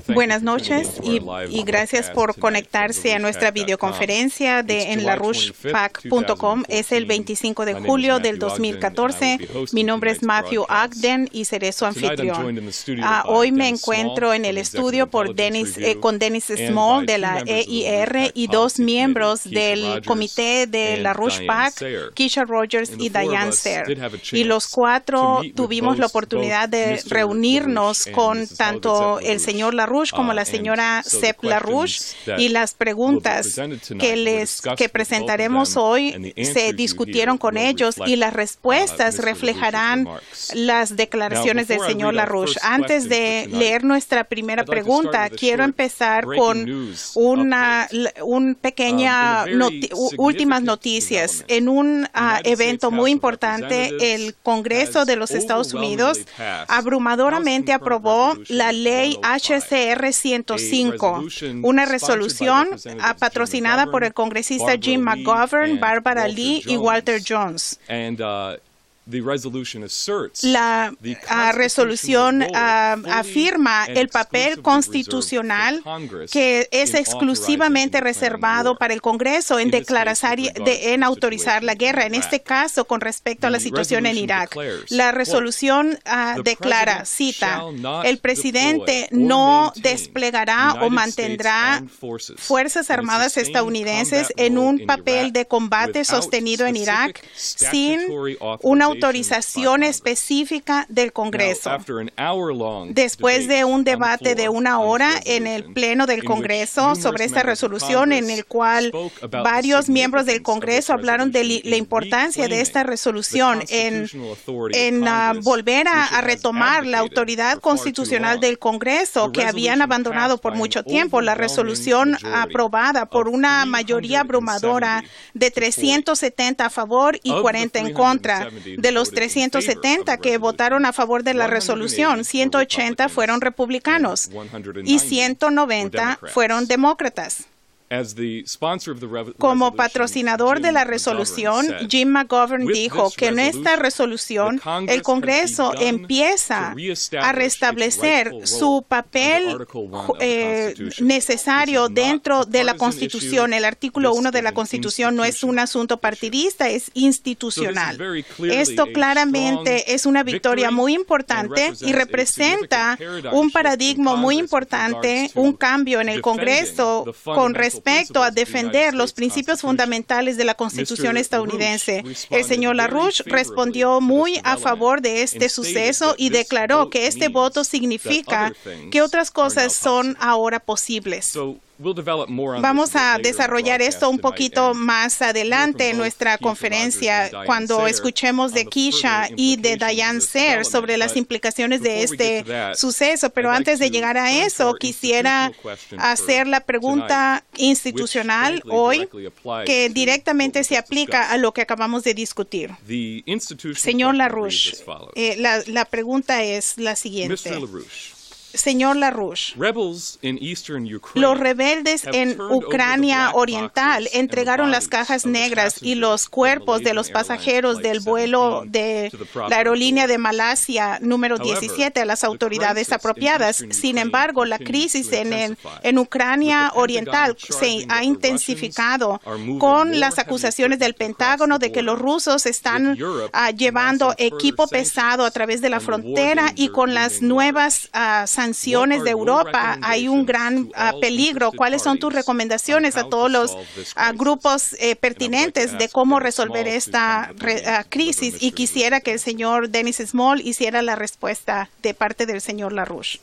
Buenas noches y gracias por conectarse a nuestra videoconferencia en larouchepac.com. Es el 25 de julio del 2014. Mi nombre es Matthew Ogden y seré su anfitrión. Hoy me encuentro en el estudio con Dennis Small de la EIR y dos miembros del comité de LaRouche-PAC, Keisha Rogers y Diane Sayre. Y los cuatro tuvimos la oportunidad de reunirnos con tanto el señor LaRouche como la señora Sepp LaRouche, y las preguntas que presentaremos hoy se discutieron con ellos y las respuestas reflejarán las declaraciones del señor LaRouche. Antes de leer nuestra primera pregunta, quiero empezar con últimas noticias. En un evento muy importante, el Congreso de los Estados Unidos abrumadoramente aprobó la ley HCR 105, una resolución patrocinada por el congresista Jim McGovern, Barbara Lee y Walter Jones. La resolución afirma el papel constitucional que es exclusivamente reservado para el Congreso en autorizar la guerra, en este caso con respecto a la situación en Irak. La resolución declara, cita, el presidente no desplegará o mantendrá fuerzas armadas estadounidenses en un papel de combate sostenido en Irak sin una autorización específica del Congreso. Después de un debate de 1 hora en el Pleno del Congreso sobre esta resolución, en el cual varios miembros del Congreso hablaron de la importancia de esta resolución en volver a retomar la autoridad constitucional del Congreso que habían abandonado por mucho tiempo. La resolución aprobada por una mayoría abrumadora de 370 a favor y 40 en contra. De los 370 que votaron a favor de la resolución, 180 fueron republicanos y 190 fueron demócratas. Como patrocinador de la resolución, Jim McGovern dijo que en esta resolución el Congreso empieza a restablecer su papel necesario dentro de la Constitución. El artículo 1 de la Constitución no es un asunto partidista, es institucional. Esto claramente es una victoria muy importante y representa un paradigma muy importante, un cambio en el Congreso con respecto a defender los principios fundamentales de la Constitución estadounidense. El señor LaRouche respondió muy a favor de este suceso y declaró que este voto significa que otras cosas son ahora posibles. Vamos a desarrollar esto un poquito más adelante en nuestra conferencia cuando escuchemos de Keisha y de Diane Sayre sobre las implicaciones de este suceso. Pero antes de llegar a eso, quisiera hacer la pregunta institucional hoy que directamente se aplica a lo que acabamos de discutir. Señor LaRouche, la pregunta es la siguiente. Señor LaRouche, los rebeldes en Ucrania Oriental entregaron las cajas negras y los cuerpos de los pasajeros del vuelo de la aerolínea de Malasia número 17 a las autoridades apropiadas. Sin embargo, la crisis en Ucrania Oriental se ha intensificado con las acusaciones del Pentágono de que los rusos están llevando equipo pesado a través de la frontera, y con las nuevas sanciones de Europa hay un gran peligro. ¿Cuáles son tus recomendaciones a todos los grupos pertinentes de cómo resolver esta crisis? Y quisiera que el señor Dennis Small hiciera la respuesta de parte del señor LaRouche.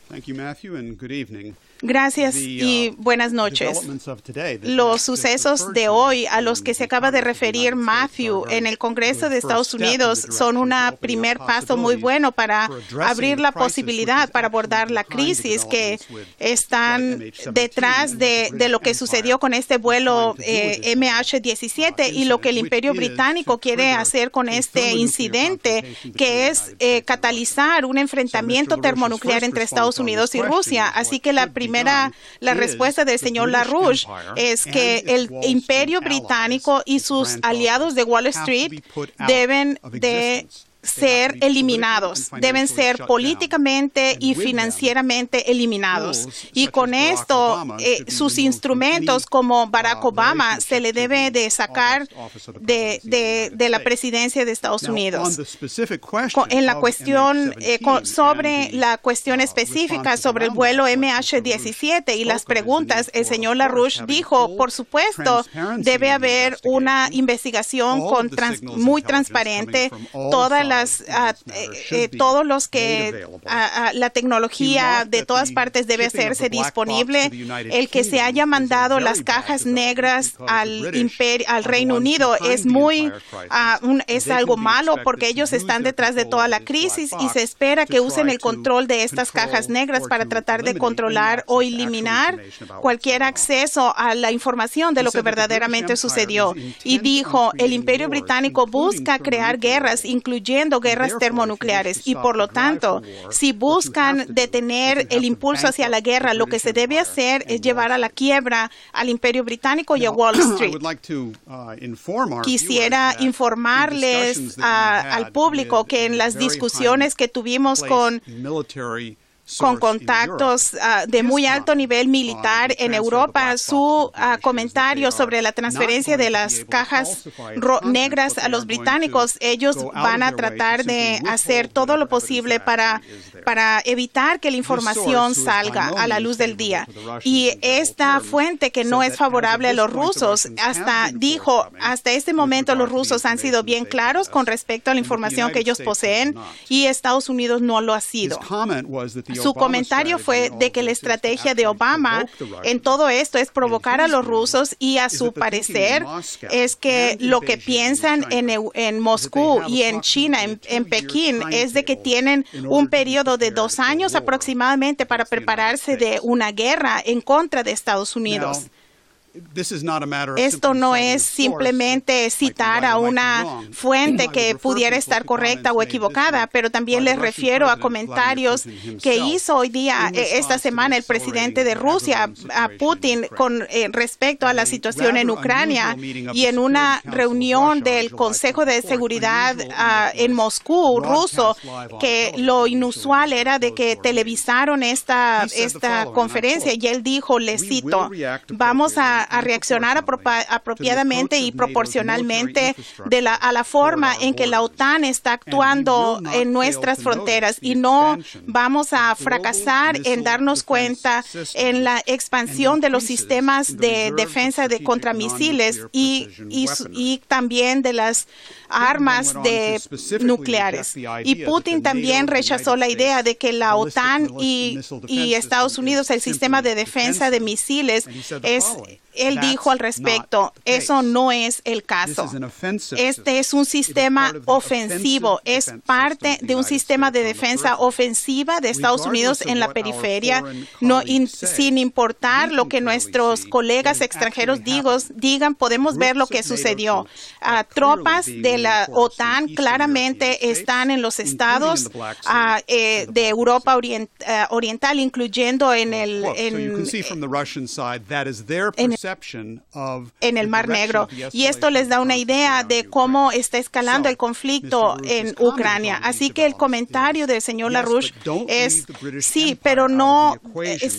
Gracias y buenas noches. Los sucesos de hoy a los que se acaba de referir Matthew en el Congreso de Estados Unidos son un primer paso muy bueno para abrir la posibilidad para abordar la crisis que están detrás de lo que sucedió con este vuelo MH17 y lo que el Imperio Británico quiere hacer con este incidente, que es catalizar un enfrentamiento termonuclear entre Estados Unidos y Rusia. Así que la respuesta del señor LaRouche es que el Imperio Británico y sus aliados de Wall Street deben de ser eliminados, deben ser políticamente y financieramente eliminados. Y con esto, sus instrumentos como Barack Obama se le debe de sacar de la presidencia de Estados Unidos. En la cuestión sobre la cuestión específica sobre el vuelo MH17 y las preguntas, el señor LaRouche dijo, por supuesto, debe haber una investigación muy transparente. Todos los que la tecnología de todas partes debe hacerse disponible. El que se haya mandado las cajas negras al Reino Unido es algo malo porque ellos están detrás de toda la crisis y se espera que usen el control de estas cajas negras para tratar de controlar o eliminar cualquier acceso a la información de lo que verdaderamente sucedió. Y dijo, el Imperio Británico busca crear guerras, incluyendo guerras termonucleares, y por lo tanto, si buscan detener el impulso hacia la guerra, lo que se debe hacer es llevar a la quiebra al Imperio Británico y a Wall Street. Quisiera informarles al público que en las discusiones que tuvimos con contactos de muy alto nivel militar en Europa, su comentario sobre la transferencia de las cajas negras a los británicos, ellos van a tratar de hacer todo lo posible para evitar que la información salga a la luz del día. Y esta fuente que no es favorable a los rusos, hasta este momento los rusos han sido bien claros con respecto a la información que ellos poseen y Estados Unidos no lo ha sido. Su comentario fue de que la estrategia de Obama en todo esto es provocar a los rusos y a su parecer es que lo que piensan en Moscú y en China, en Pekín, es de que tienen un periodo de 2 años aproximadamente para prepararse de una guerra en contra de Estados Unidos. Esto no es simplemente citar a una fuente que pudiera estar correcta o equivocada, pero también les refiero a comentarios que hizo esta semana, el presidente de Rusia, a Putin, con respecto a la situación en Ucrania, y en una reunión del Consejo de Seguridad en Moscú, ruso, que lo inusual era de que televisaron esta conferencia, y él dijo, le cito, vamos a reaccionar apropiadamente y proporcionalmente a la forma en que la OTAN está actuando en nuestras fronteras, y no vamos a fracasar en darnos cuenta en la expansión de los sistemas de defensa contra misiles y también de las armas nucleares. Y Putin también rechazó la idea de que la OTAN y Estados Unidos, el sistema de defensa de misiles, él dijo al respecto, eso no es el caso. Este es un sistema ofensivo, es parte de un sistema de defensa ofensiva de Estados Unidos en la periferia, sin importar lo que nuestros colegas extranjeros digan, podemos ver lo que sucedió. Tropas de la OTAN claramente están en los estados de Europa Oriental, incluyendo en el Mar Negro. Y esto les da una idea de cómo está escalando el conflicto en Ucrania. Así que el comentario del señor LaRouche es, sí, pero no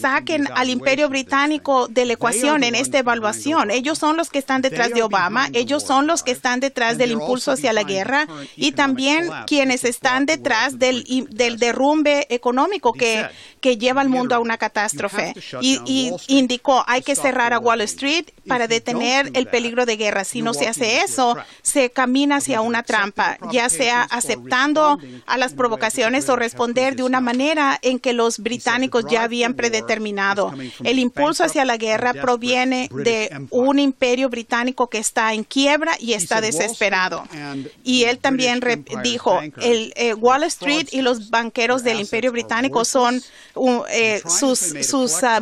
saquen al Imperio Británico de la ecuación en esta evaluación. Ellos son los que están detrás de Obama, ellos son los que están detrás del impulso hacia la guerra y también quienes están detrás del derrumbe económico que lleva al mundo a una catástrofe. Y indicó, hay que cerrar a Wall Street para detener el peligro de guerra. Si no se hace eso, se camina hacia una trampa, ya sea aceptando a las provocaciones o responder de una manera en que los británicos ya habían predeterminado. El impulso hacia la guerra proviene de un imperio británico que está en quiebra y está desesperado. Y él también dijo, Wall Street y los banqueros del imperio británico son sus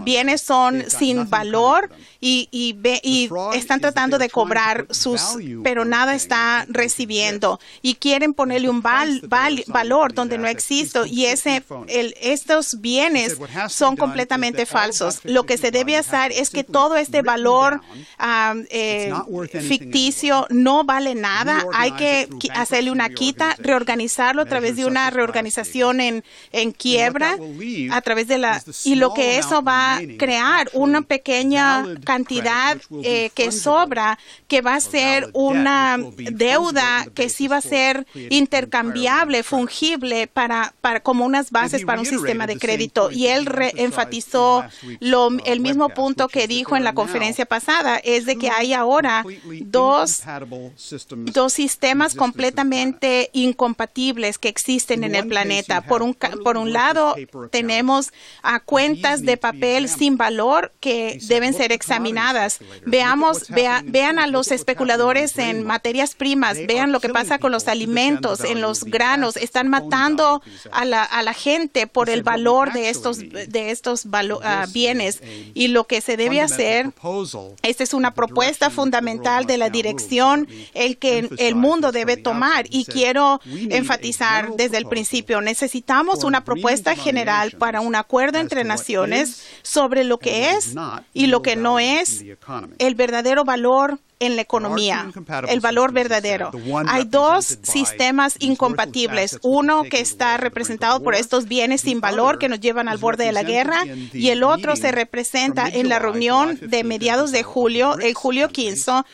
bienes son sin valor y y están tratando de cobrar pero nada está recibiendo y quieren ponerle un valor donde no existe y estos bienes son completamente falsos. Lo que se debe hacer es que todo este valor ficticio no vale nada. Hay que hacerle una quita, reorganizarlo a través de una reorganización en quiebra, a través de y lo que eso va a crear una pequeña cantidad que sobra, que va a ser una deuda que sí va a ser intercambiable, fungible como unas bases para un sistema de crédito. Y él enfatizó el mismo punto que dijo en la conferencia pasada, es de que hay ahora dos sistemas completamente incompatibles que existen en el planeta. Por un lado, tenemos cuentas de papel sin valor que deben ser examinadas. Vean a los especuladores en materias primas, vean lo que pasa con los alimentos, en los granos. Están matando a la gente por el valor de estos bienes. Y lo que se debe hacer, esta es una propuesta fundamental de la dirección, que el mundo debe tomar. Y quiero enfatizar desde el principio, necesitamos una propuesta general para un acuerdo entre naciones sobre lo que es y lo que no es el verdadero valor en la economía, el valor verdadero. Hay dos sistemas incompatibles, uno que está representado por estos bienes sin valor que nos llevan al borde de la guerra y el otro se representa en la reunión de mediados de julio, el julio 15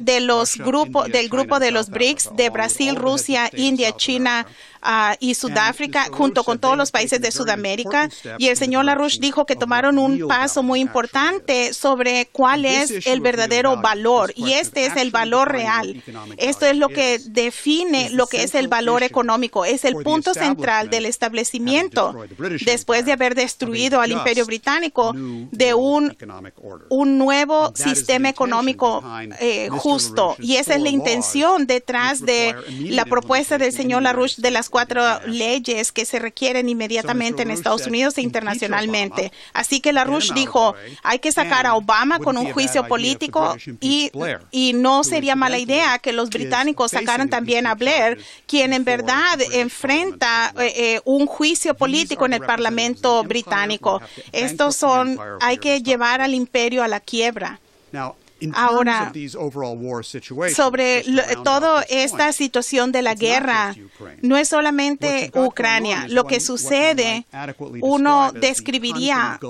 del grupo de los BRICS de Brasil, Rusia, India, China y Sudáfrica, junto con todos los países de Sudamérica. Y el señor LaRouche dijo que tomaron un paso muy importante sobre cuál es el verdadero valor. Y este es el valor real. Esto es lo que define lo que es el valor económico. Es el punto central del establecimiento, después de haber destruido al Imperio Británico, de un nuevo sistema económico justo. Y esa es la intención detrás de la propuesta del señor LaRouche de las 4 leyes que se requieren inmediatamente en Estados Unidos e internacionalmente. Así que LaRouche dijo, hay que sacar a Obama con un juicio político y no sería mala idea que los británicos sacaran también a Blair, quien en verdad enfrenta un juicio político en el Parlamento británico. Hay que llevar al imperio a la quiebra. Ahora, sobre toda esta situación de la guerra, no es solamente Ucrania. Lo que sucede, uno describiría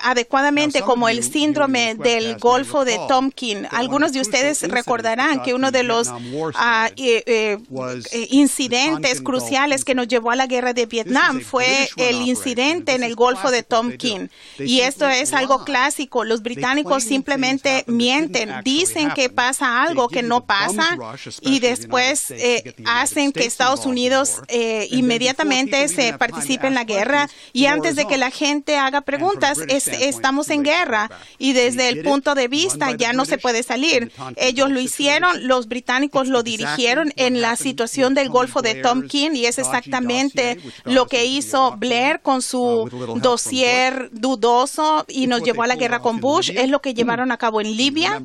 adecuadamente como el síndrome del Golfo de Tonkin. Algunos de ustedes recordarán que uno de los incidentes cruciales que nos llevó a la guerra de Vietnam fue el incidente en el Golfo de Tonkin. Y esto es algo clásico. Los británicos simplemente mienten, dicen que pasa algo que no pasa y después hacen que Estados Unidos inmediatamente se participe en la guerra y antes de que la gente haga preguntas, estamos en guerra y desde el punto de vista ya no se puede salir. Ellos lo hicieron, los británicos lo dirigieron en la situación del Golfo de Tonkin y es exactamente lo que hizo Blair con su dossier dudoso y nos llevó a la guerra con Bush, es lo que llevaron a cabo en Libia.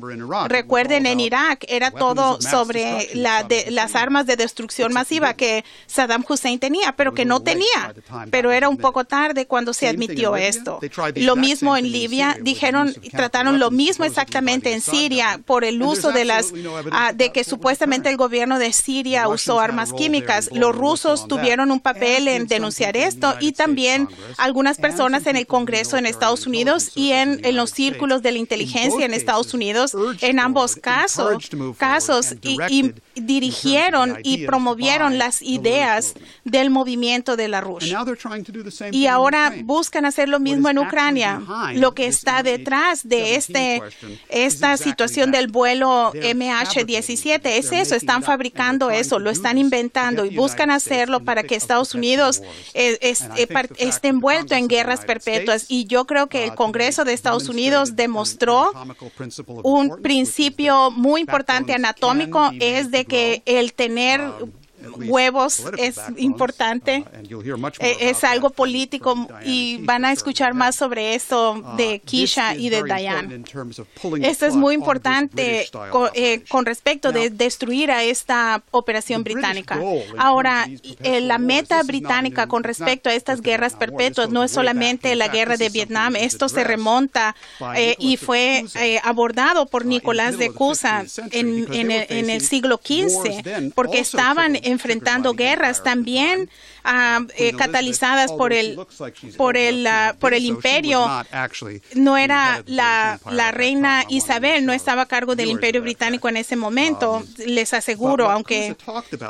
Recuerden, en Irak era todo sobre las armas de destrucción masiva que Saddam Hussein tenía, pero que no tenía. Pero era un poco tarde cuando se admitió esto. Lo mismo en Libia, trataron lo mismo exactamente en Siria por el uso de que supuestamente el gobierno de Siria usó armas químicas. Los rusos tuvieron un papel en denunciar esto y también algunas personas en el Congreso en Estados Unidos y en los círculos de la inteligencia en Estados Unidos, en ambos casos y dirigieron y promovieron las ideas del movimiento de LaRouche. Y ahora buscan hacer lo mismo en Ucrania. Lo que está detrás de esta situación del vuelo MH17 es eso, están fabricando eso, lo están inventando y buscan hacerlo para que Estados Unidos esté envuelto en guerras perpetuas. Y yo creo que el Congreso de Estados Unidos demostró un principio muy importante anatómico, es de que el tener huevos es importante, es algo político y van a escuchar más sobre eso de Keisha y de Diane. Esto es muy importante con respecto de destruir a esta operación británica. Ahora, la meta británica con respecto a estas guerras perpetuas no es solamente la guerra de Vietnam. Esto se remonta y fue abordado por Nicolás de Cusa en el siglo XV, porque estaban enfrentando guerras también catalizadas por el imperio. No era la reina Isabel, no estaba a cargo del imperio británico en ese momento, les aseguro,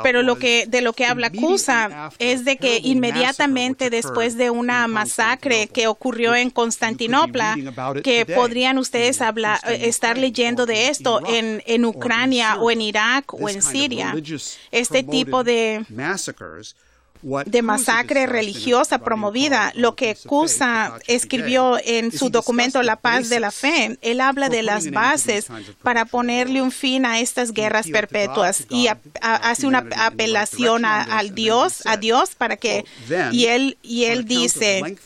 pero de lo que habla Cusa es de que inmediatamente después de una masacre que ocurrió en Constantinopla, que podrían ustedes estar leyendo de esto en Ucrania o en Irak o en Siria, este tipo de masacre religiosa promovida, lo que Cusa escribió en su documento La Paz de la Fe, él habla de las bases para ponerle un fin a estas guerras perpetuas y hace una apelación a Dios para que, y él dice,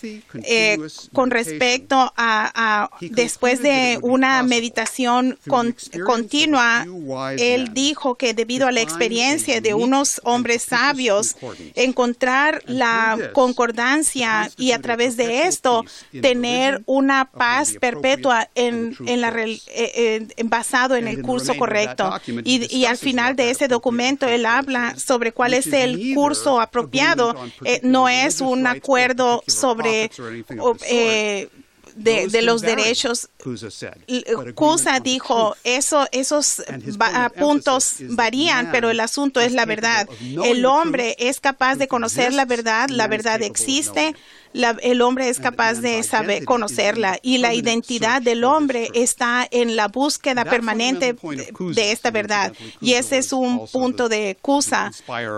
con respecto a después de una meditación continua, él dijo que debido a la experiencia de unos hombres sabios, encontrar la concordancia y a través de esto tener una paz perpetua basado en el curso correcto. Y al final de ese documento él habla sobre cuál es el curso apropiado. No es un acuerdo sobre de los derechos. Cusa dijo, esos puntos varían, pero el asunto es la verdad. El hombre es capaz de conocer la verdad existe, el hombre es capaz de saber conocerla y la identidad del hombre está en la búsqueda permanente de esta verdad. Y ese es un punto de Cusa.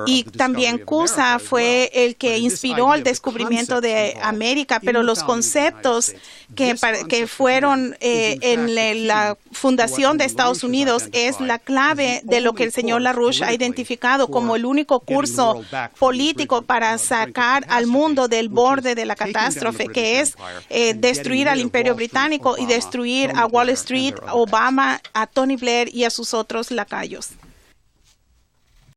Y también Cusa fue el que inspiró el descubrimiento de América, pero los conceptos que fueron en la fundación de Estados Unidos es la clave de lo que el señor LaRouche ha identificado como el único curso político para sacar al mundo del borde de la catástrofe, que es destruir al imperio británico y destruir a Wall Street, Obama, a Tony Blair y a sus otros lacayos.